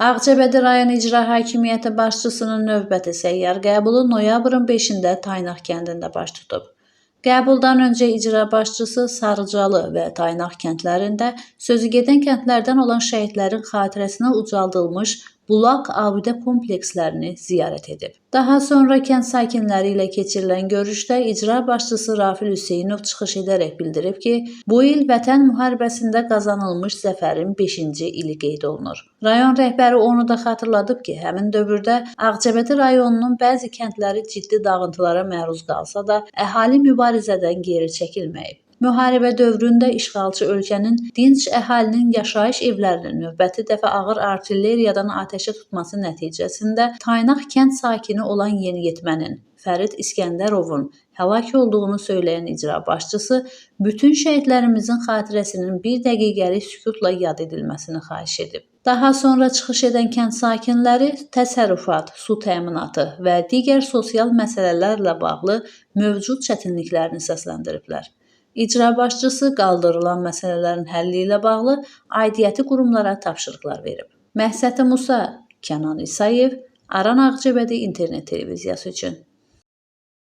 Ağcabədi rayon İcra Hakimiyyəti başçısının növbəti səyyar qəbulu noyabrın 5-də Taynaq kəndində baş tutub. Qəbuldan öncə icra başçısı Sarıcalı və Taynaq kəndlərində sözügedən kəndlərdən olan şəhidlərin xatirəsinə ucaldılmış bulaq abidə komplekslərini ziyarət edib. Daha sonra kənd sakinləri ilə keçirilən görüşdə icra başçısı Rafil Hüseynov çıxış edərək bildirib ki, bu il Vətən müharibəsində qazanılmış zəfərin 5-ci ili qeyd olunur. Rayon rəhbəri onu da xatırladıb ki, həmin dövrdə Ağcabədi rayonunun bəzi kəndləri ciddi dağıntılara məruz qalsa da, əhali mübarizədən geri çəkilməyib. Müharibə dövründə işğalçı ölkənin dinc əhalinin yaşayış evlərinin növbəti dəfə ağır artilleriyadan atəşə tutması nəticəsində Taynaq kənd sakini olan yeniyetmənin Fərid İskəndərovun həlak olduğunu söyləyən icra başçısı bütün şəhidlərimizin xatirəsinin bir dəqiqəlik sükutla yad edilməsini xahiş edib. Daha sonra çıxış edən kənd sakinləri təsərrüfat, su təminatı və digər sosial məsələlərlə bağlı mövcud çətinliklərini səsləndiriblər. İcra başçısı qaldırılan məsələlərin həlli ilə bağlı aidiyyəti qurumlara tapşırıqlar verib. Məhsəti Musa, Kənan İsayev, Aran Ağcabədi İnternet televiziyası üçün.